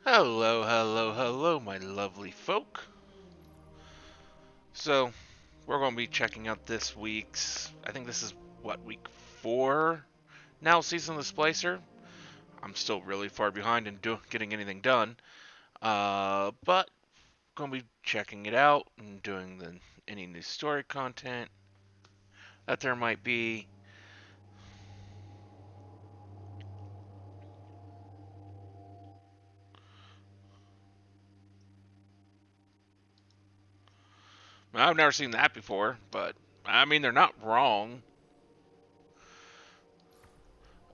Hello, hello, hello, my lovely folk. So, we're going to be checking out this week's, I think this is, week 4 now, season of the Splicer. I'm still really far behind in getting anything done, but going to be checking it out and doing any new story content that there might be. I've never seen that before, but I mean, they're not wrong.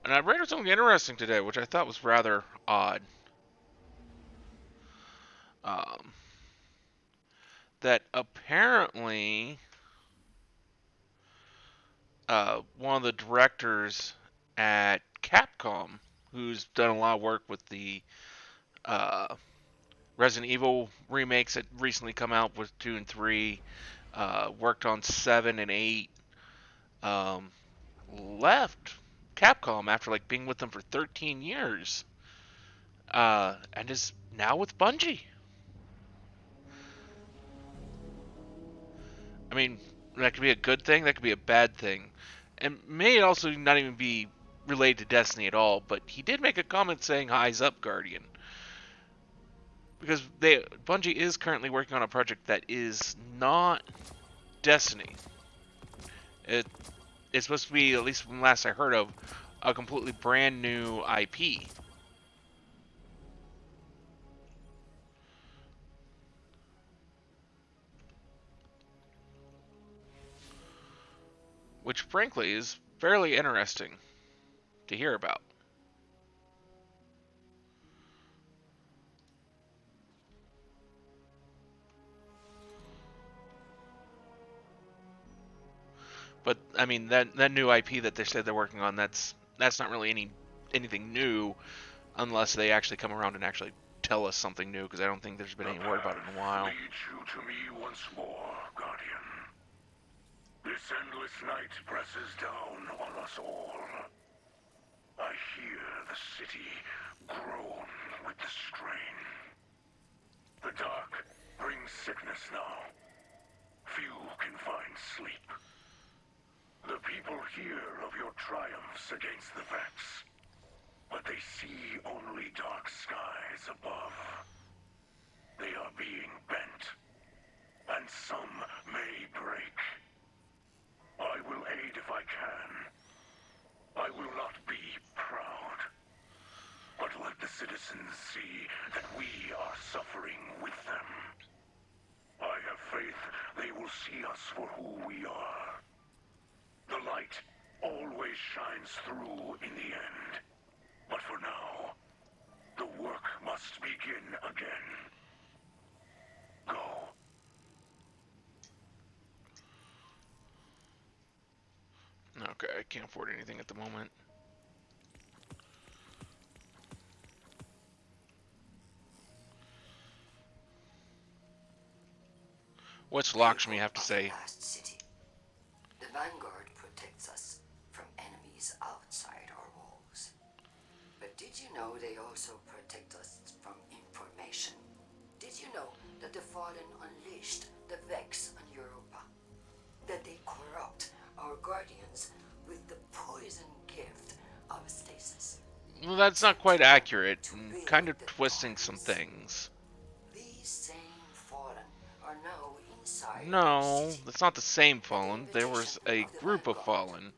And I read something interesting today, which I thought was rather odd. Um, that apparently one of the directors at Capcom, who's done a lot of work with the uh, Resident Evil remakes that recently come out with 2 and 3, worked on 7 and 8, um, left Capcom after being with them for 13 years, and is now with Bungie. I mean, that could be a good thing, that could be a bad thing, and may also not even be related to Destiny at all. But he did make a comment saying "Eyes up, Guardian," because Bungie is currently working on a project that is not Destiny. It it's supposed to be, at least from last I heard of, a completely brand new IP. Which frankly is fairly interesting to hear about. But I mean, that new IP that they said they're working on, that's not really anything new, unless they actually come around and actually tell us something new, because I don't think there's been any word about it in a while. Leads you to me once more, Guardian. This endless night presses down on us all. I hear the city groan with the strain. The dark brings sickness now. Few can find sleep. The people hear of your triumphs against the Vex, but they see only dark skies above. They are being bent, and some may break. I will aid if I can. I will not be proud, but let the citizens see that we are suffering with them. I have faith they will see us for who we are. The light always shines through in the end. But for now, the work must begin again. Go. Okay, I can't afford anything at the moment. What's Lakshmi have to say? The Vanguard protects us from enemies outside our walls. But did you know they also protect us from information? Did you know that the Fallen unleashed the Vex on Europa? That they corrupt our Guardians with the poison gift of stasis? Well, that's not quite accurate, and kind of twisting some things. These same Fallen are now inside our No, city. that's not the same Fallen. There was a group of Fallen.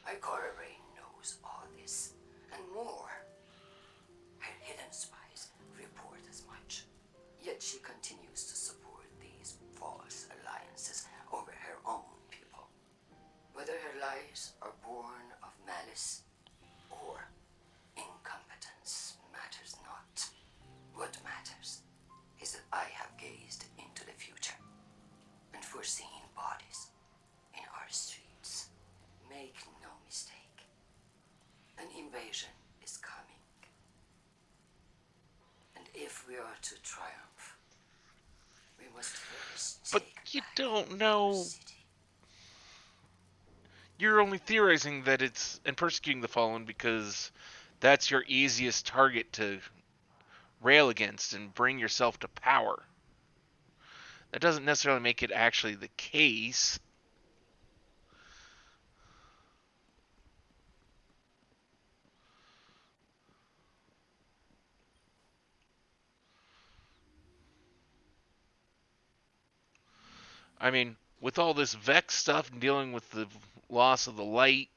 IKORA knows all this, and more. Her hidden spies report as much. Yet she continues to support these false alliances over her own people. Whether her lies are born of malice or incompetence matters not. What matters is that I have gazed into the future and foreseen bodies in our streets. Make no mistake. An invasion is coming. And if we are to triumph, we must first But take you back don't our know. city. You're only theorizing that it's and persecuting the Fallen because that's your easiest target to rail against and bring yourself to power. That doesn't necessarily make it actually the case. I mean, with all this Vex stuff and dealing with the loss of the light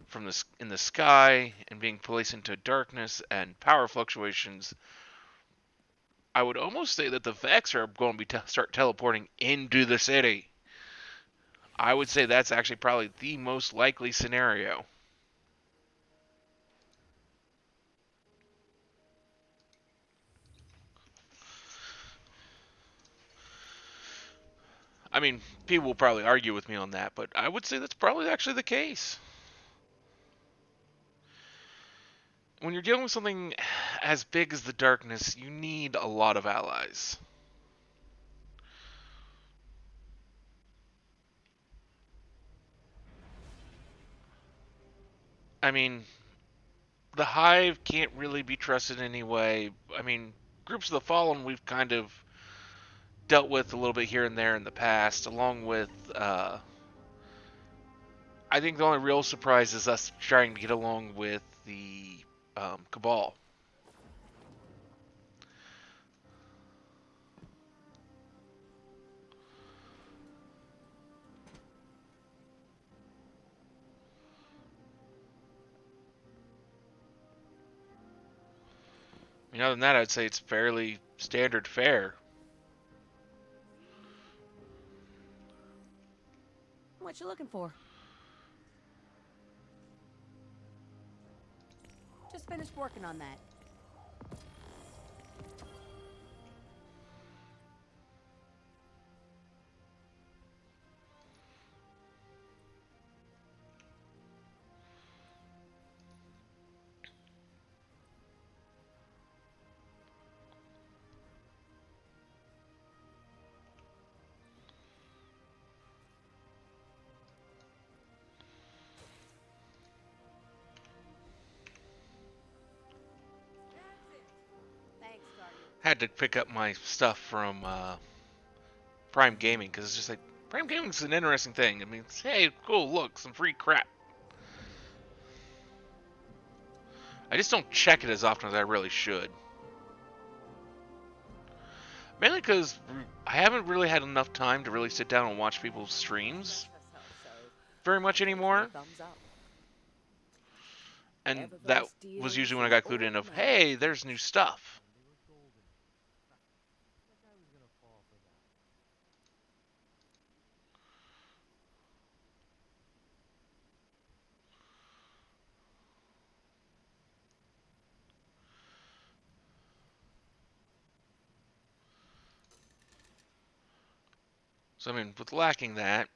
from in the sky and being placed into darkness and power fluctuations, I would almost say that the Vex are going to be start teleporting into the city. I would say that's actually probably the most likely scenario. I mean, people will probably argue with me on that, but I would say that's probably actually the case. When you're dealing with something as big as the darkness, you need a lot of allies. I mean, the Hive can't really be trusted anyway. I mean, groups of the Fallen we've kind of dealt with a little bit here and there in the past, along with, I think the only real surprise is us trying to get along with the Cabal. I mean, other than that, I'd say it's fairly standard fare. What you looking for? Just finished working on that. Thanks, Guardian. Had to pick up my stuff from Prime Gaming because it's just like Prime Gaming's an interesting thing. I mean, it's, hey, cool, look, some free crap. I just don't check it as often as I really should. Mainly because I haven't really had enough time to really sit down and watch people's streams very much anymore. And that was usually when I got clued in of, hey, there's new stuff. So, I mean, with lacking that,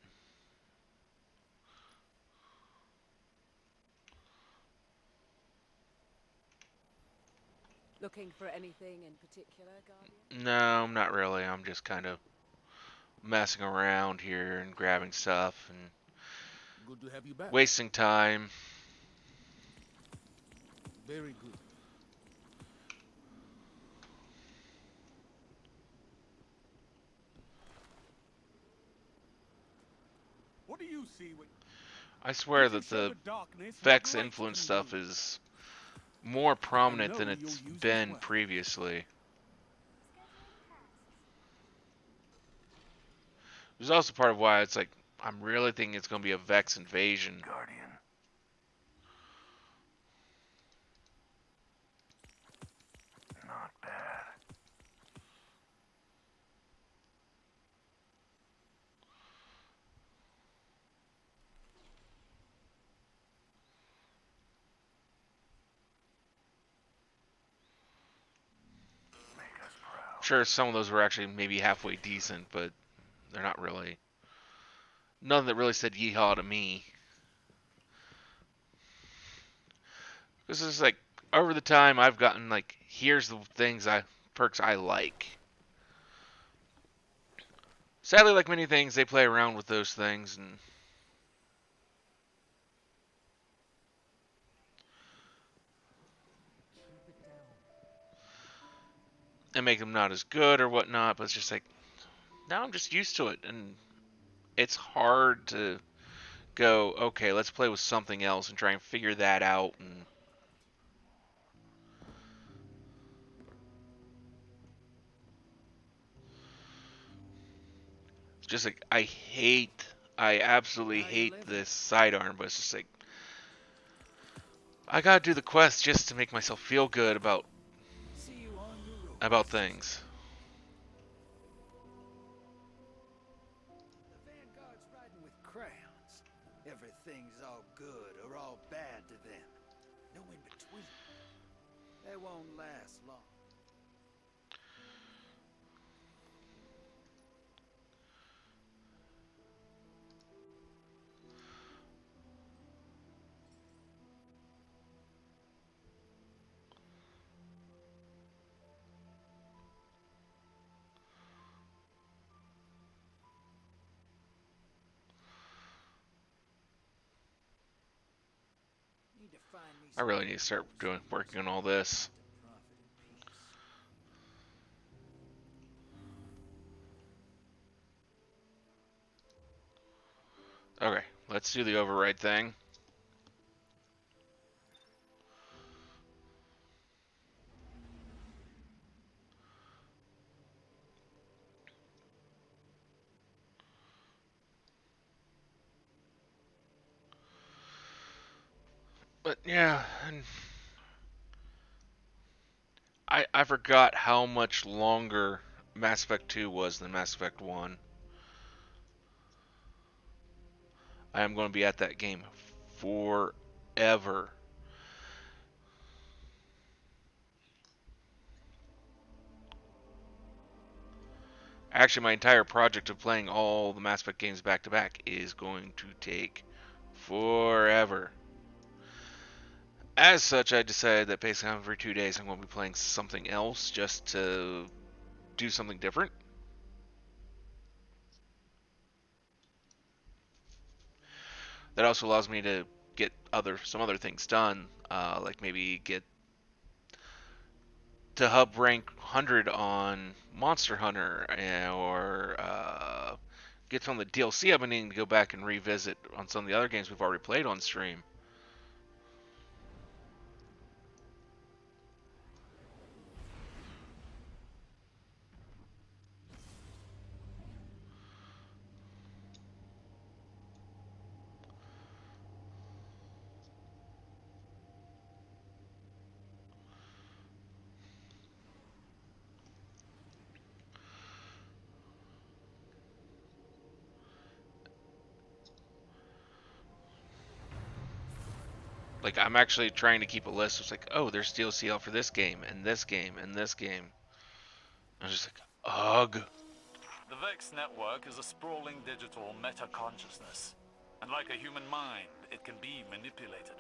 Looking for anything in particular, Guardian? no, not really. I'm just kind of messing around here and grabbing stuff and Good to have you back. wasting time. Very good. What do you see when I swear you that show the darkness Vex right influence from stuff you? is more prominent know than you'll it's use this been well. previously. There's also part of why it's like I'm really thinking it's going to be a Vex invasion. Guardian. Not bad. Make us proud. Sure, some of those were actually maybe halfway decent, but they're not really. None that really said yeehaw to me. This is like over the time I've gotten like here's the perks I like. Sadly, like many things, they play around with those things and and make them not as good or whatnot. But it's just like now I'm just used to it, and it's hard to go, okay, let's play with something else and try and figure that out. And it's just like I absolutely How you hate living? this sidearm, but it's just like I gotta do the quest just to make myself feel good See you on your road. about things. The Vanguard's riding with crowns. Everything's all good or all bad to them. No in between. They won't last long. Need to find me I some really need to start working on all this. to profit in peace. Okay, let's do the override thing. But yeah, and I forgot how much longer Mass Effect 2 was than Mass Effect 1. I am going to be at that game forever. Actually, my entire project of playing all the Mass Effect games back to back is going to take forever. As such, I decided that basically every 2 days I'm going to be playing something else just to do something different. That also allows me to get some other things done, like maybe get to hub rank 100 on Monster Hunter, or get some of the DLC I've been needing to go back and revisit on some of the other games we've already played on stream. Like, I'm actually trying to keep a list. It's like, oh, there's DLC out for this game, and this game, and this game. I was just like, ugh. The Vex network is a sprawling digital meta-consciousness. And like a human mind, it can be manipulated.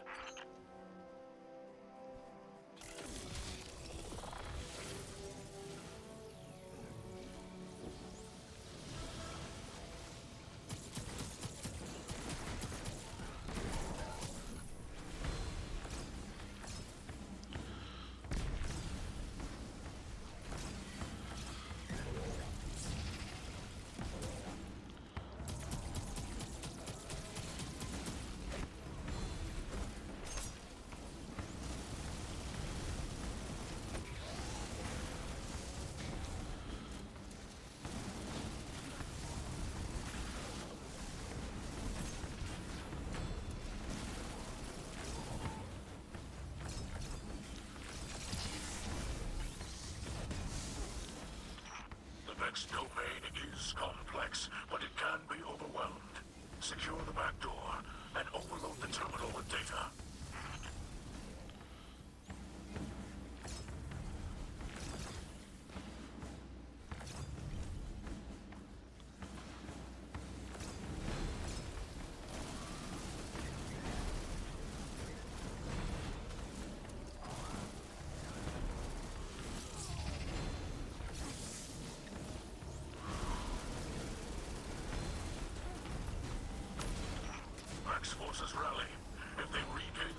The Vex domain is complex, but it can be overwhelmed. Secure the back door and overload the terminal with data. Vex forces rally. If they regain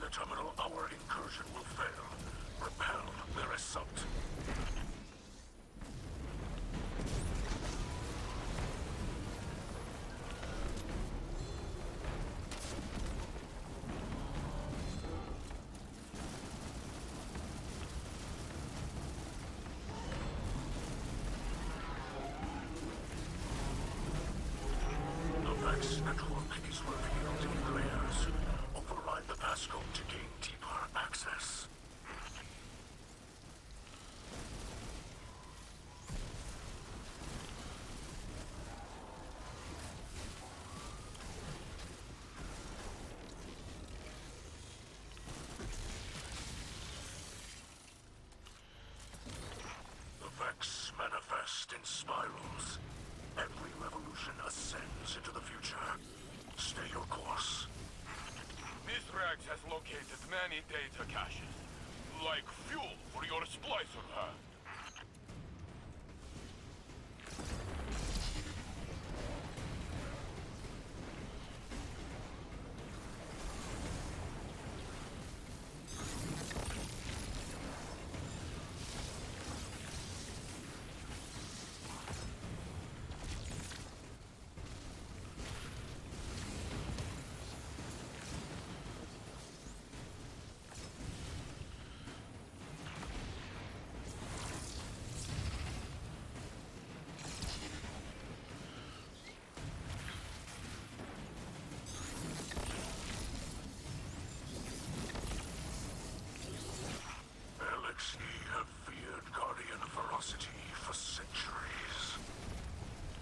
animosity for centuries.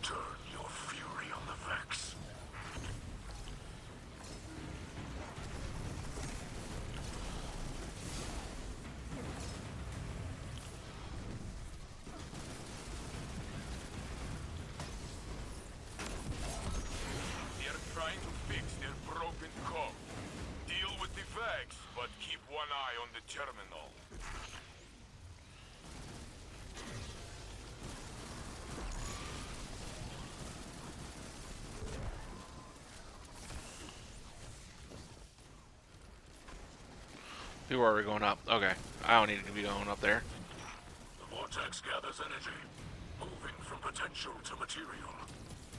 Turn your fury on the Vex. They're trying to fix their broken code. Deal with the Vex, but keep one eye on the terminal. Who are we going up? Okay. I don't need to be going up there. The vortex gathers energy, moving from potential to material.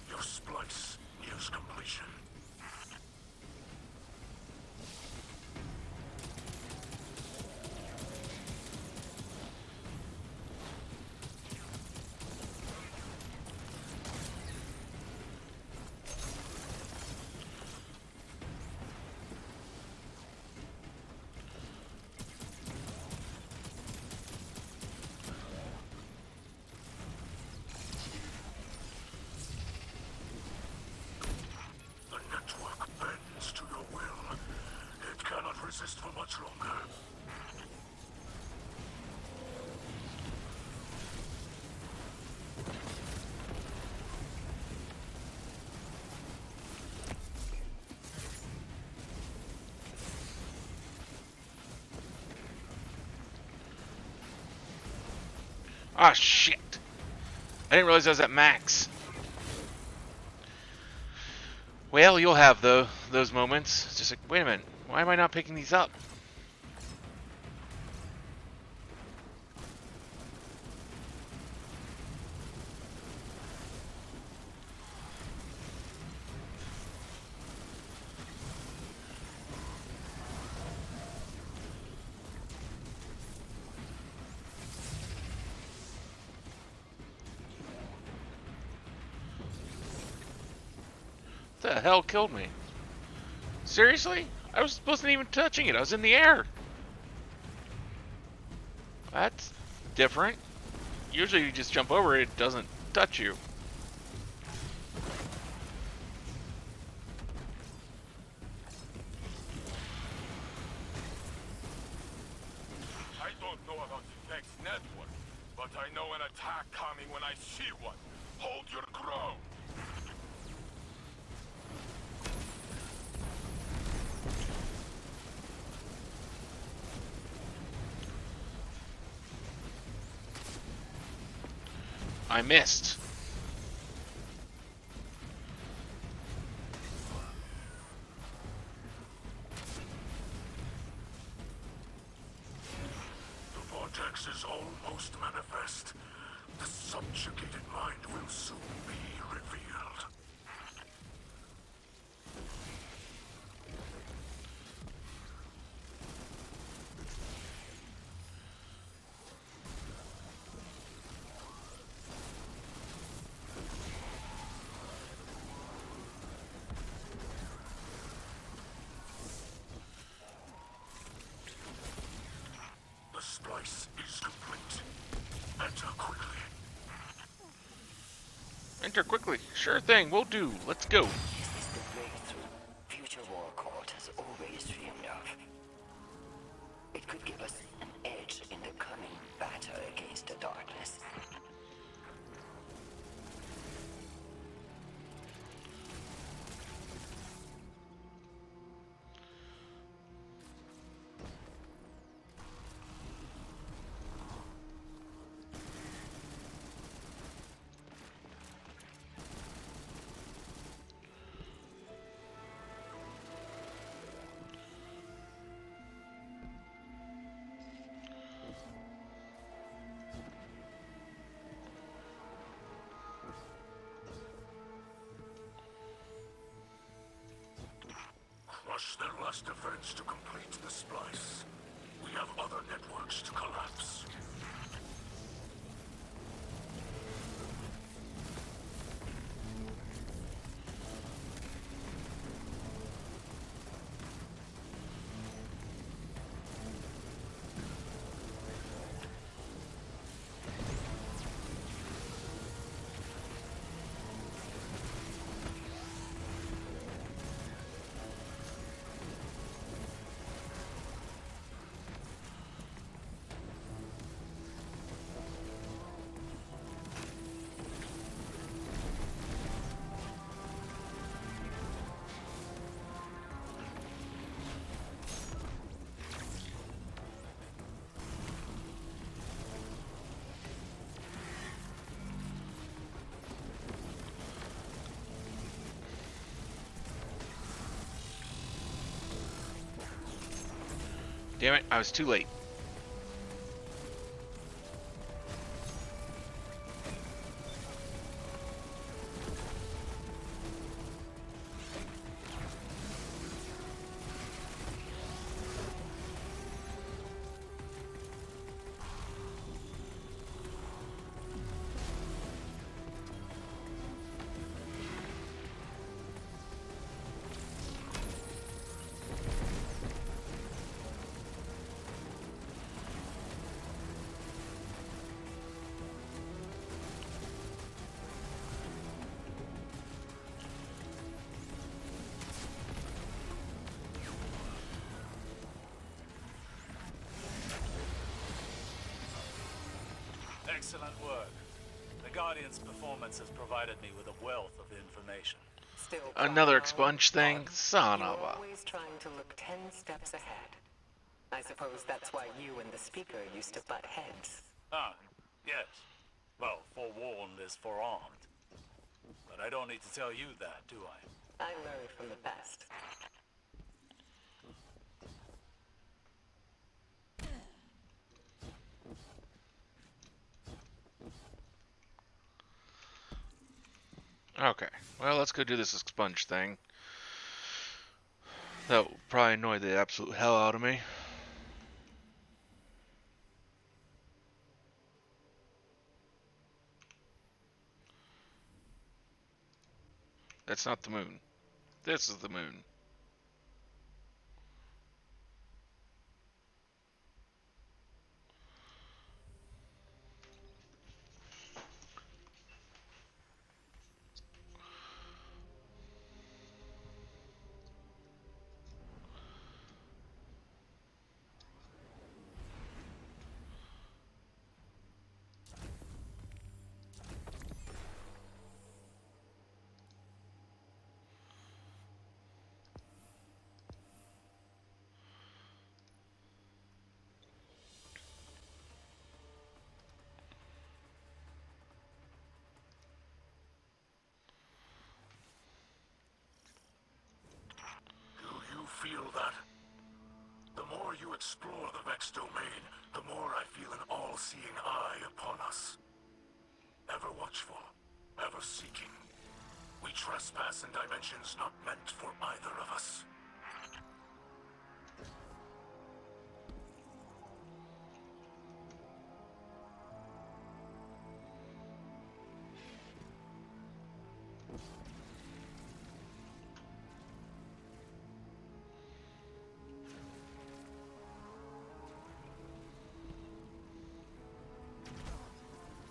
Your splice nears completion. The network bends to your will. It cannot resist for much longer. Ah, shit. I didn't realize I was at max. Well, you'll have those moments. It's just like, wait a minute. Why am I not picking these up? What the hell killed me? Seriously? Wasn't even touching it. I was in the air. That's different. Usually you just jump over it, it doesn't touch you. I don't know about the Vex network, but I know an attack coming when I see one. Hold your ground. I missed. The vortex is almost manifest. The subjugated mind will soon be revealed. The splice is complete. Enter quickly. Enter quickly. Sure thing, we'll do. Let's go. This is the breakthrough Future War Court has always dreamed of. It could give us an edge in the coming battle against the darkness. Crush their last defense to complete the splice. We have other networks to collapse. Damn it, I was too late. Excellent work. The Guardian's performance has provided me with a wealth of information. Still Another plotting on? expunge thing? Son You're of a... always trying to look 10 steps ahead. I suppose that's why you and the speaker used to butt heads. Ah, yes. Well, forewarned is forearmed. But I don't need to tell you that, do I? I learned from the best. Okay, well, let's go do this expunge thing. That will probably annoy the absolute hell out of me. That's not the moon. This is the moon. Do you feel that? The more you explore the Vex domain, the more I feel an all-seeing eye upon us. Ever watchful, ever seeking. We trespass in dimensions not meant for either of us.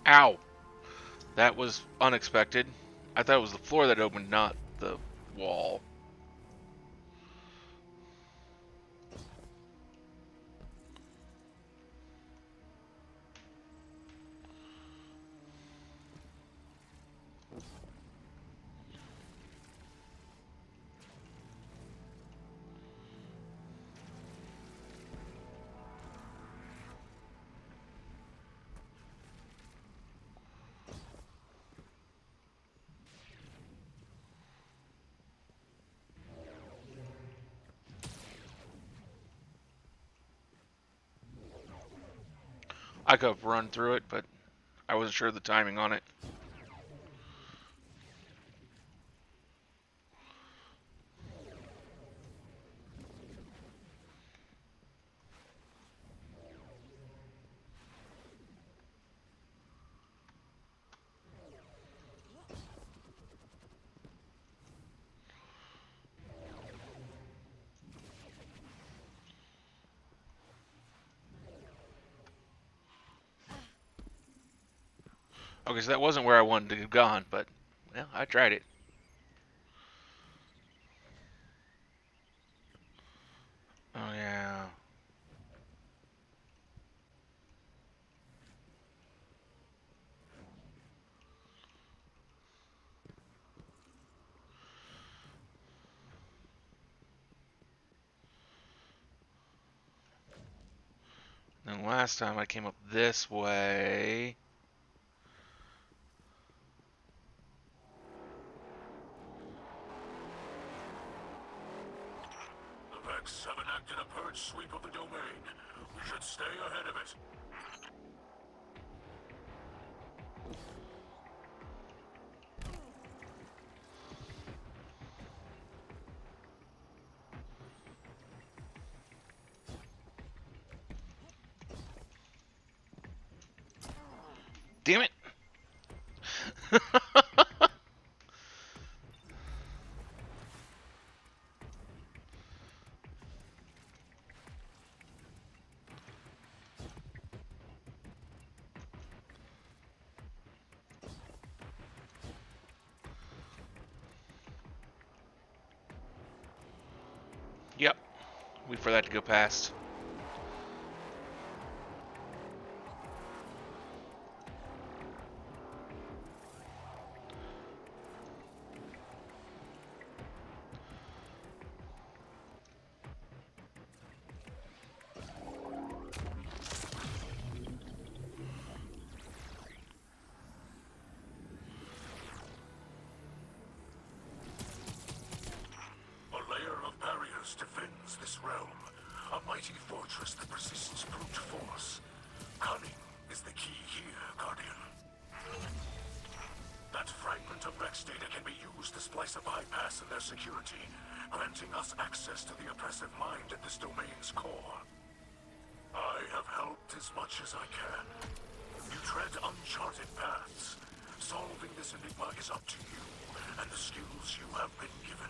Ow! That was unexpected. I thought it was the floor that opened, not the wall. I could have run through it, but I wasn't sure of the timing on it. Okay, so that wasn't where I wanted to have gone, but, well, I tried it. Oh, yeah. And last time I came up this way. The Vex SHAXX have enacted a purge sweep of the domain. We should stay ahead of it. Damn it! Yep. Wait for that to go past. Defends this realm, a mighty fortress that resists brute force. Cunning is the key here, Guardian. That fragment of Vex data can be used to splice a bypass in their security, granting us access to the oppressive mind at this domain's core. I have helped as much as I can. You tread uncharted paths. Solving this enigma is up to you, and the skills you have been given.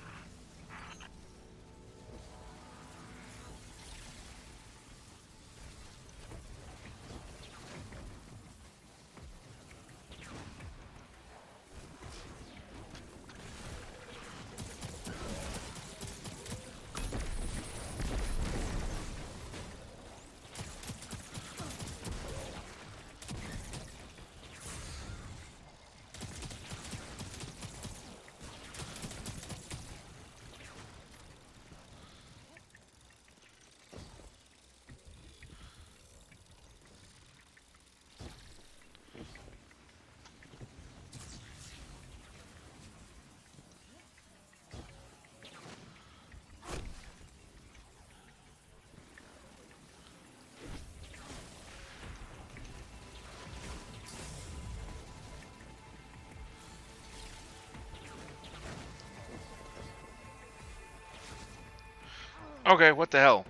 Okay, what the hell?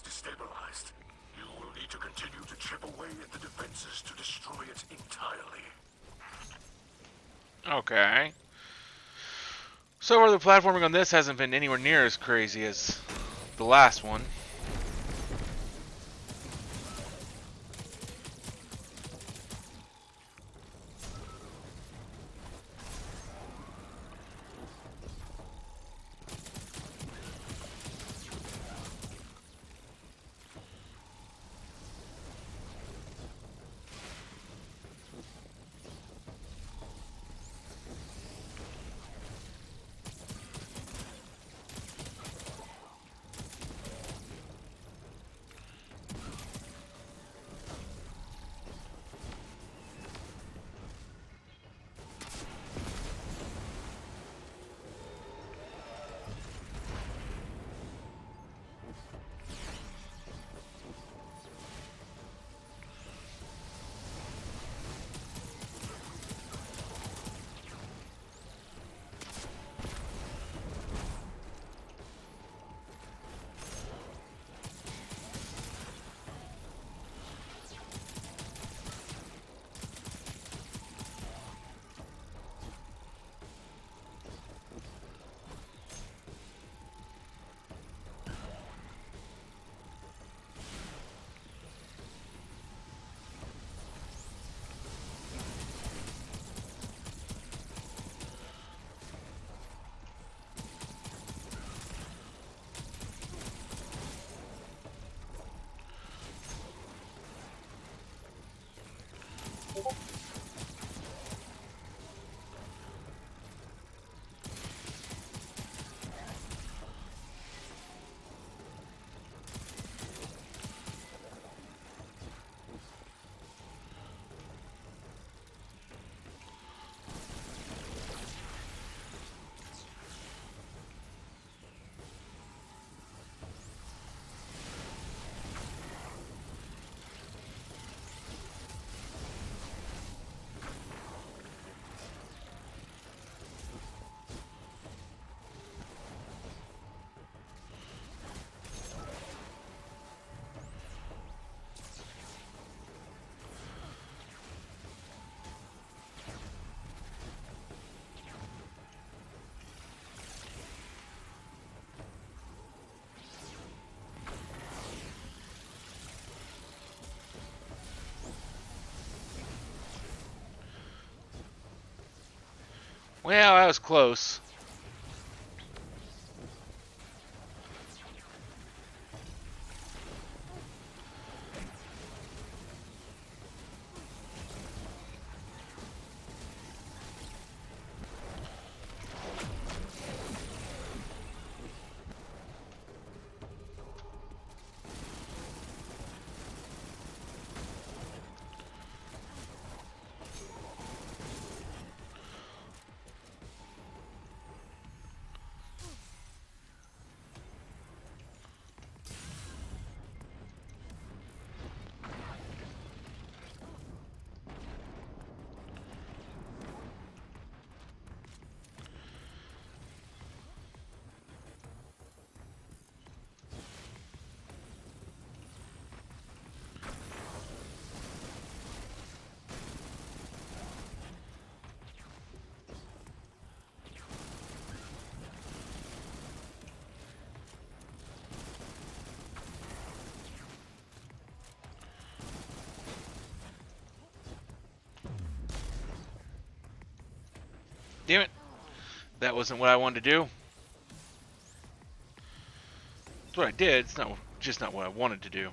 Destabilized. You will need to continue to chip away at the defenses to destroy it entirely. Okay. So far, the platforming on this hasn't been anywhere near as crazy as the last one. Well, I was close. Damn it. That wasn't what I wanted to do. It's what I did. It's not just not what I wanted to do.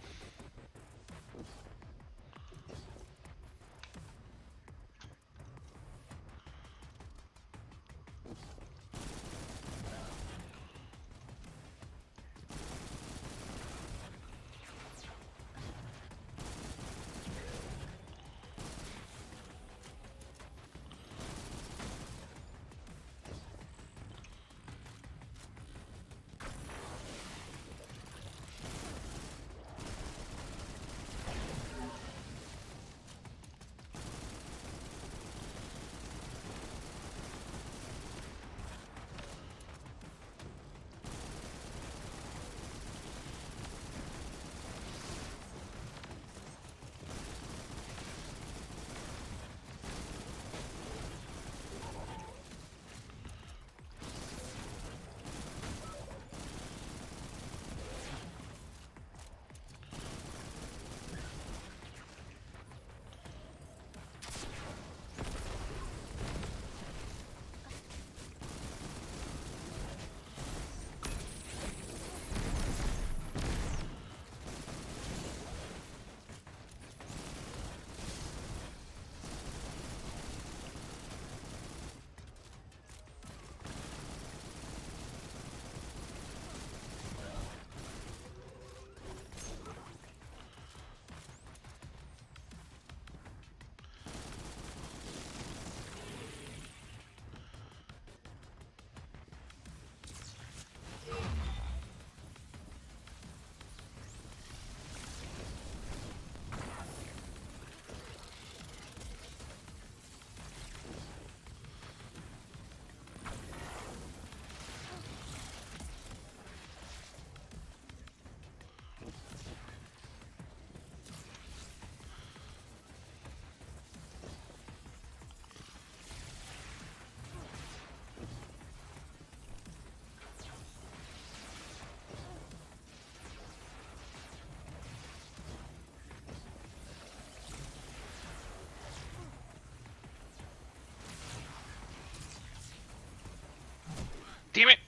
Damn it!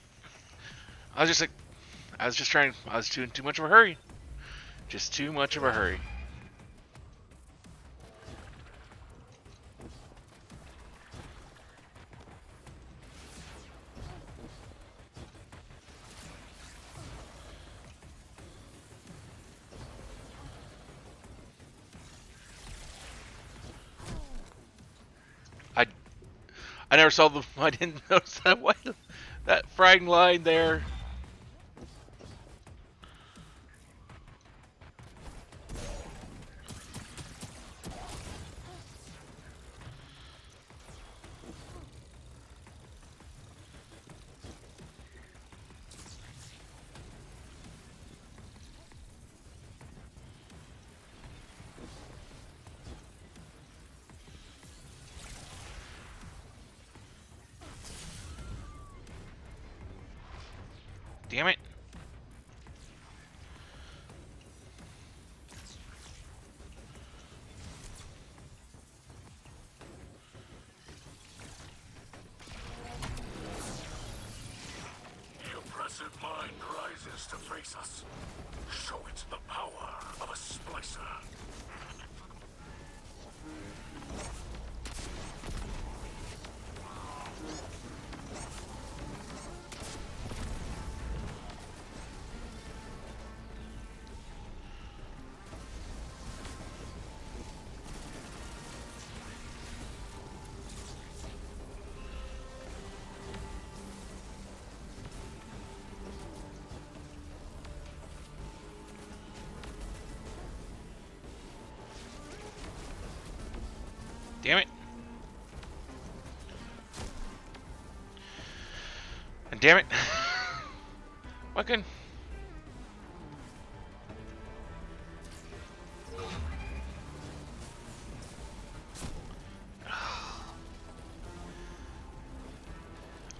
I was just like, I was just trying. I was too much of a hurry. Just too much of a hurry. I I never saw the. I didn't notice that white, that fragging line there. Damn it! dares to face us, show it the power of a splicer. Damn it. And damn it. What can...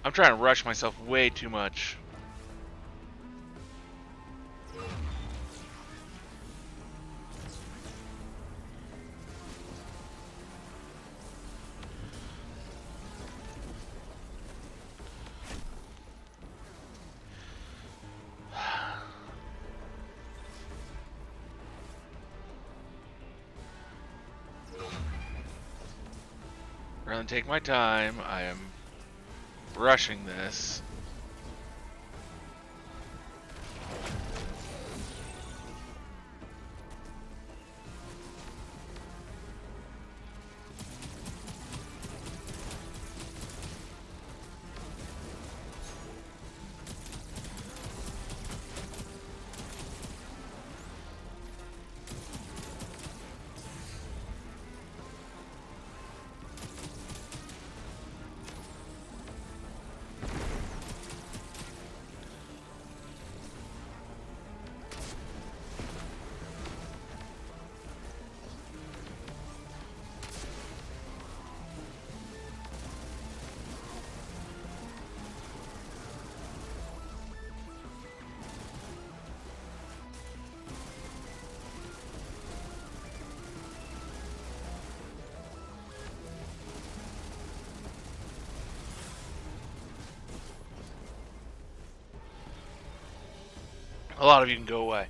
I'm trying to rush myself way too much. Rather than take my time, I am rushing this. A lot of you can go away.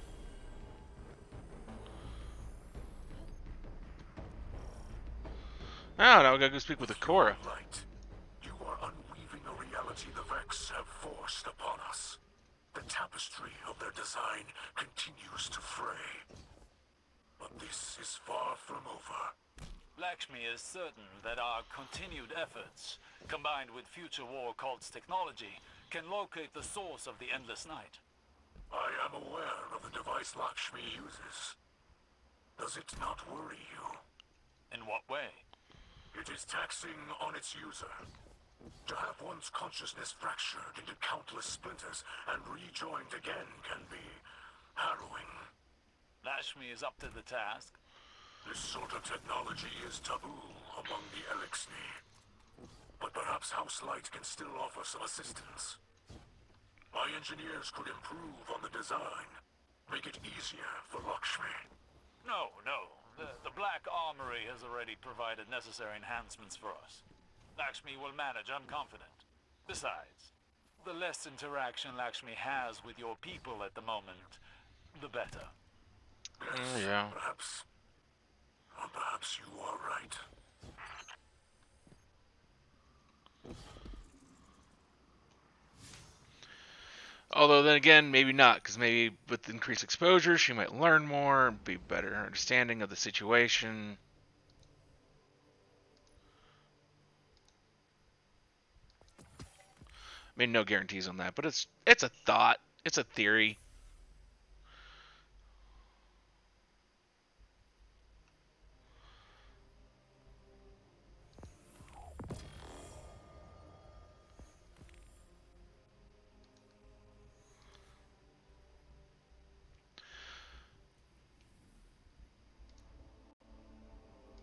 Oh, now we gotta go speak with IKORA. Light, you are unweaving a reality the Vex have forced upon us. The tapestry of their design continues to fray. But this is far from over. Lakshmi is certain that our continued efforts, combined with future war cult's technology, can locate the source of the Endless Night. I am aware of the device Lakshmi uses. Does it not worry you? In what way? It is taxing on its user. To have one's consciousness fractured into countless splinters and rejoined again can be harrowing. Lakshmi is up to the task. This sort of technology is taboo among the Elixni. But perhaps House Light can still offer some assistance. My engineers could improve on the design, make it easier for Lakshmi. No. The Black Armory has already provided necessary enhancements for us. Lakshmi will manage, I'm confident. Besides, the less interaction Lakshmi has with your people at the moment, the better. Yes, Yeah. Perhaps you are right. Although then again, maybe not, because maybe with increased exposure, she might learn more, be better understanding of the situation. I mean, no guarantees on that, but it's a thought, it's a theory.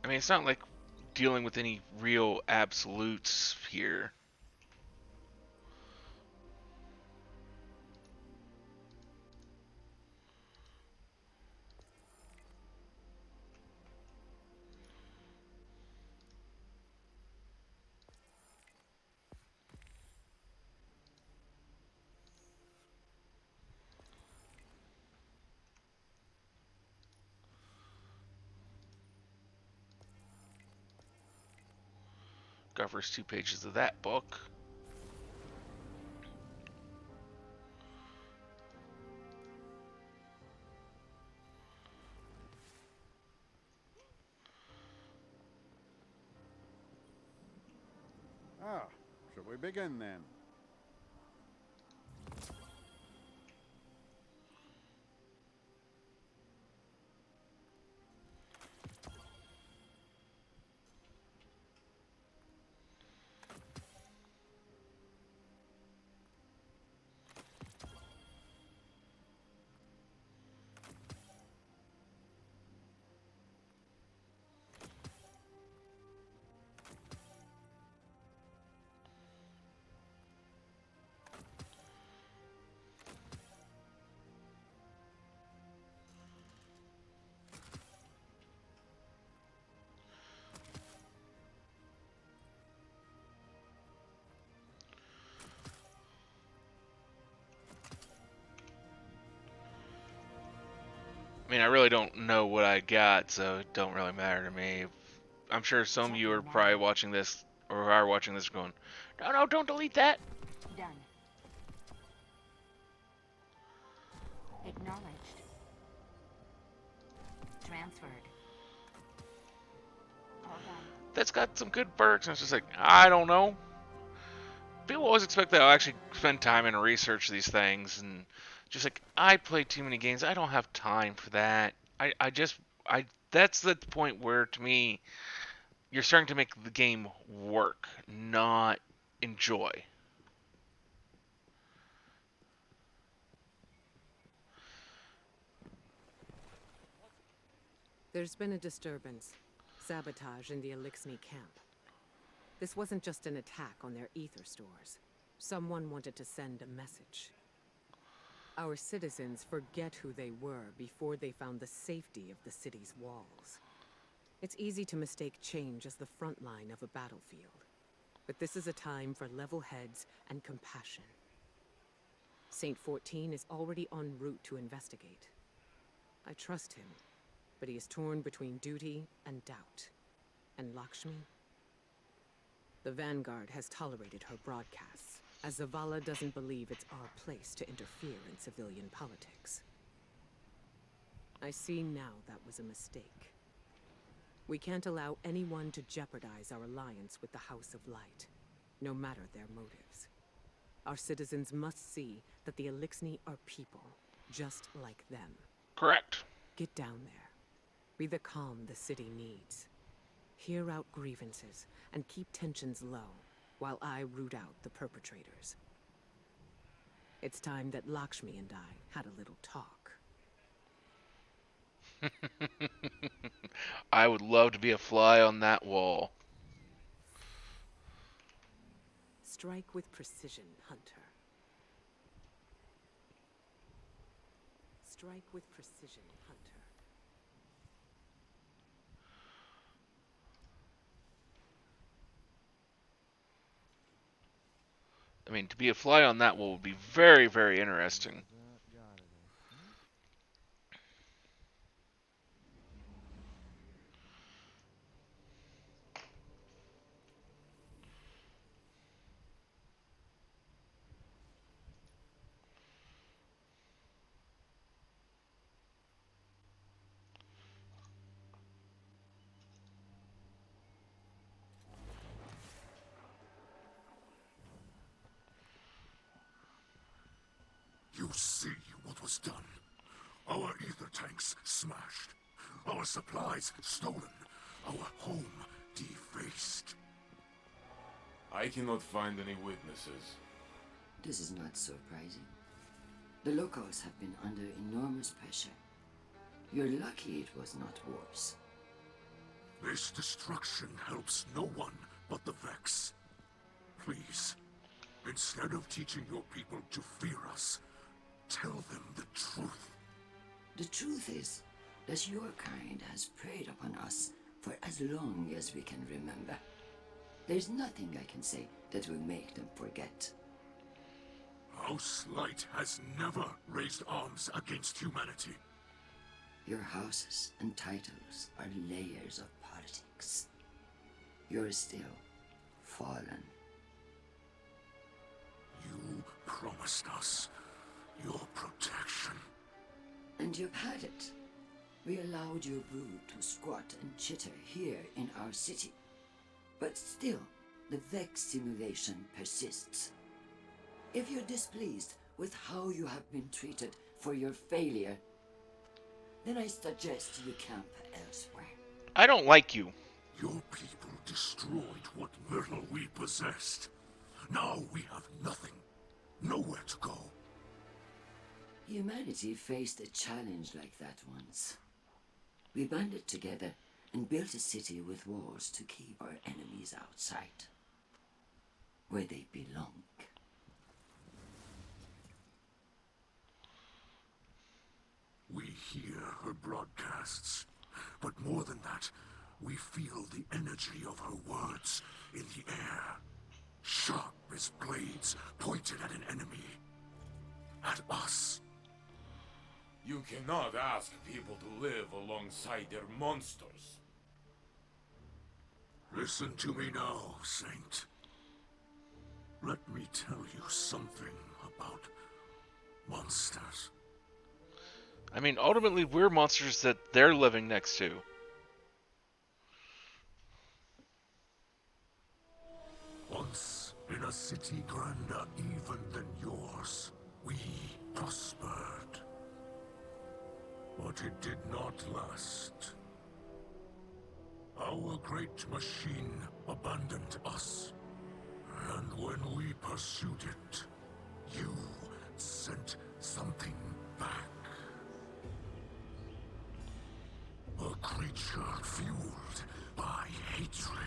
I mean, it's not like dealing with any real absolutes here. covers 2 pages of that book. Ah, shall we begin then? I mean, I really don't know what I got, so it don't really matter to me. I'm sure some of you are probably watching this, or are watching this going, no, no, don't delete that. Done. Acknowledged. Transferred. All done. That's got some good perks, and it's just like, I don't know. People always expect that I'll actually spend time and research these things, and just like, I play too many games, I don't have time for that. That's the point where, to me, you're starting to make the game work, not enjoy. There's been a disturbance. Sabotage in the Elixni camp. This wasn't just an attack on their ether stores. Someone wanted to send a message. Our citizens forget who they were before they found the safety of the city's walls. It's easy to mistake change as the front line of a battlefield. But this is a time for level heads and compassion. Saint 14 is already en route to investigate. I trust him, but he is torn between duty and doubt. And Lakshmi? The Vanguard has tolerated her broadcasts, as ZAVALA doesn't believe it's our place to interfere in civilian politics. I see now that was a mistake. We can't allow anyone to jeopardize our alliance with the House of Light, no matter their motives. Our citizens must see that the Elixni are people, just like them. Correct. Get down there. Be the calm the city needs. Hear out grievances and keep tensions low while I root out the perpetrators. It's time that Lakshmi and I had a little talk. I would love to be a fly on that wall. Strike with precision, Hunter. Strike with precision, Hunter. I mean, to be a fly on that wall would be very, very interesting. You see what was done. Our ether tanks smashed. Our supplies stolen. Our home defaced. I cannot find any witnesses. This is not surprising. The locals have been under enormous pressure. You're lucky it was not worse. This destruction helps no one but the Vex. Please, instead of teaching your people to fear us, tell them the truth. The truth is that your kind has preyed upon us for as long as we can remember. There's nothing I can say that will make them forget. House Light has never raised arms against humanity. Your houses and titles are layers of politics. You're still fallen. You promised us your protection. And you've had it. We allowed your brood to squat and chitter here in our city. But still, the Vex simulation persists. If you're displeased with how you have been treated for your failure, then I suggest you camp elsewhere. I don't like you. Your people destroyed what little we possessed. Now we have nothing. Nowhere to go. Humanity faced a challenge like that once. We banded together and built a city with walls to keep our enemies outside, where they belong. We hear her broadcasts, but more than that, we feel the energy of her words in the air. Sharp as blades pointed at an enemy. At us. You cannot ask people to live alongside their monsters. Listen to me now, Saint. Let me tell you something about monsters. I mean, ultimately, we're monsters that they're living next to. Once, in a city grander even than yours, we prospered. But it did not last. Our great machine abandoned us. And when we pursued it, you sent something back. A creature fueled by hatred.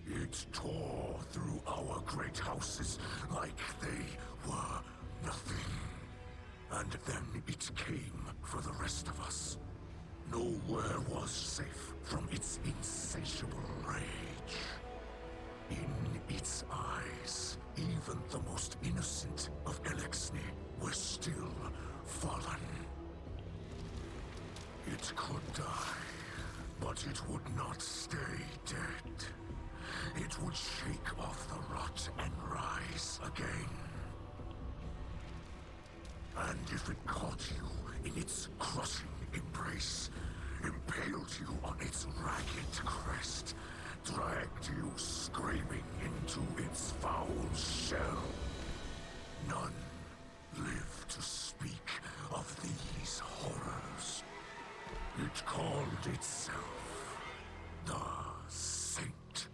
It tore through our great houses like they were nothing. And then it came for the rest of us. Nowhere was safe from its insatiable rage. In its eyes, even the most innocent of Elixni were still fallen. It could die, but it would not stay dead. It would shake off the rot and rise again. And if it caught you in its crushing embrace, impaled you on its ragged crest, dragged you screaming into its foul shell, none live to speak of these horrors. It called itself the Saint.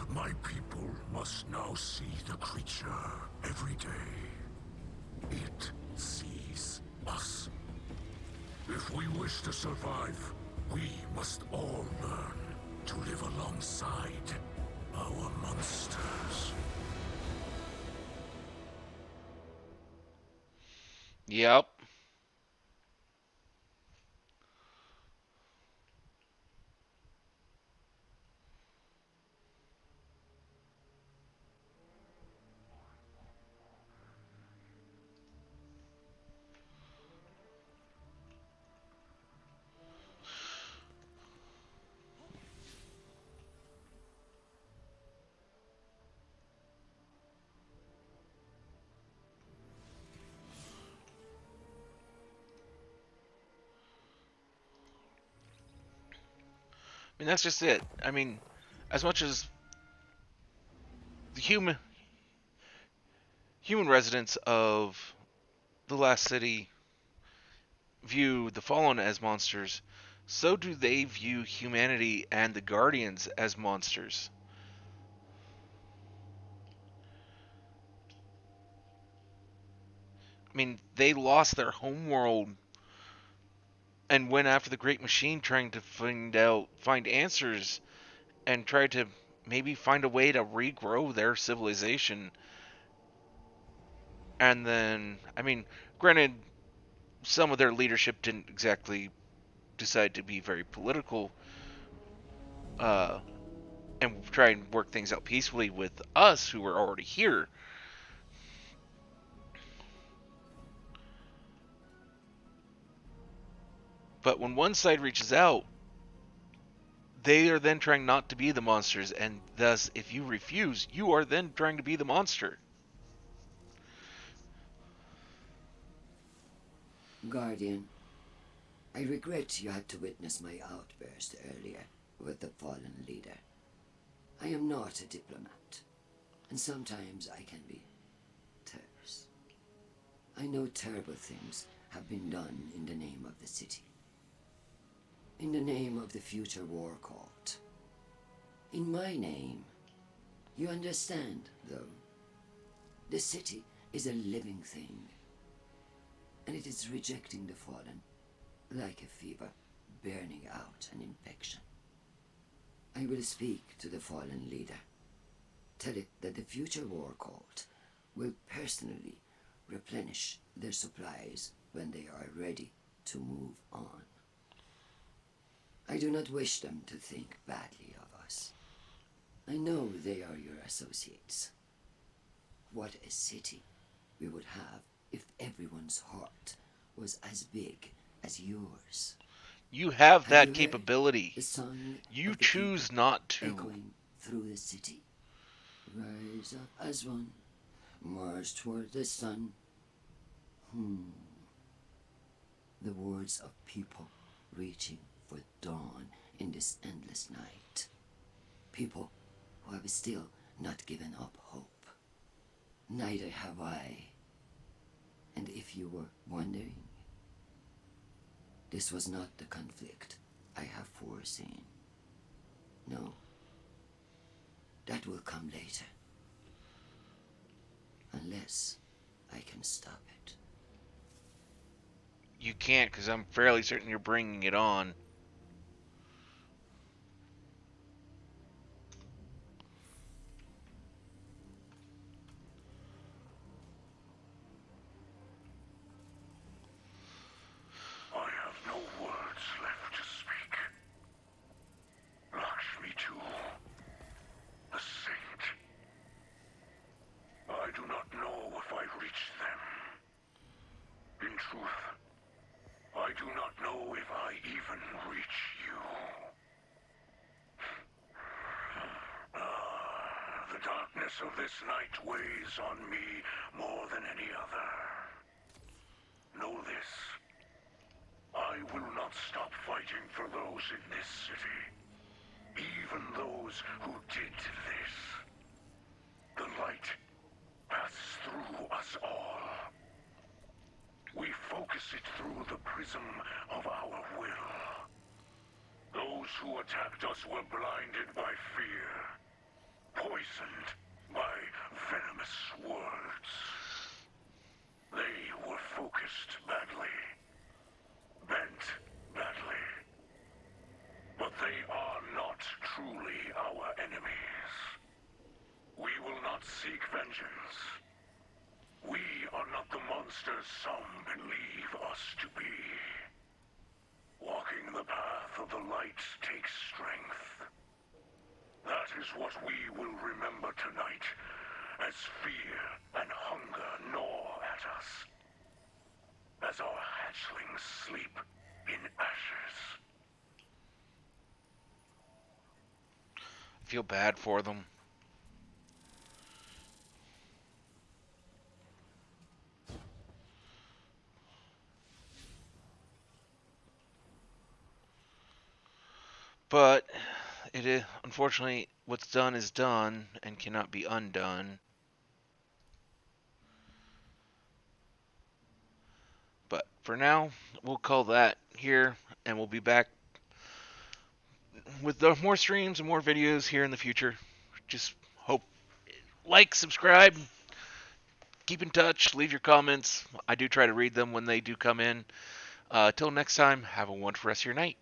My people must now see the creature every day. It sees us. If we wish to survive, we must all learn to live alongside our monsters. Yep. I mean, that's just it. I mean, as much as the human residents of the last city view the fallen as monsters, so do they view humanity and the guardians as monsters. I mean, they lost their homeworld and went after the great machine trying to find answers and try to maybe find a way to regrow their civilization. And then, I mean, granted, some of their leadership didn't exactly decide to be very political and try and work things out peacefully with us who were already here. But when one side reaches out, they are then trying not to be the monsters, and thus, if you refuse, you are then trying to be the monster. Guardian, I regret you had to witness my outburst earlier with the fallen leader. I am not a diplomat, and sometimes I can be terse. I know terrible things have been done in the name of the city. In the name of the future war cult. In my name. You understand, though. The city is a living thing. And it is rejecting the fallen, like a fever burning out an infection. I will speak to the fallen leader. Tell it that the future war cult will personally replenish their supplies when they are ready to move on. I do not wish them to think badly of us. I know they are your associates. What a city we would have if everyone's heart was as big as yours. You have that you capability. The song You of the choose people not to. Echoing through the city. Rise up as one, march toward the sun. The words of people reaching for dawn in this endless night. People who have still not given up hope. Neither have I. And if you were wondering, this was not the conflict I have foreseen. No. That will come later. Unless I can stop it. You can't, because I'm fairly certain you're bringing it on. I have no words left to speak. Lakshmi too, the saint. I do not know if I reached them. In truth, I do not know if I even reach you. The darkness of this night weighs on me more than any other. Know this. I will not stop fighting for those in this city. Even those who did this. The light passes through us all. We focus it through the prism of our will. Those who attacked us were blinded by fear, poisoned by venomous words. They were focused badly, bent badly. But they are not truly our enemies. We will not seek vengeance. We are not the monsters some believe us to be. Walking the path of the light takes strength. That is what we will remember tonight, as fear and hunger gnaw at us. As our hatchlings sleep in ashes. I feel bad for them. But it is, unfortunately, what's done is done and cannot be undone. But for now, we'll call that here, and we'll be back with more streams and more videos here in the future. Just hope, like, subscribe, keep in touch, leave your comments. I do try to read them when they do come in. Till next time, have a wonderful rest of your night.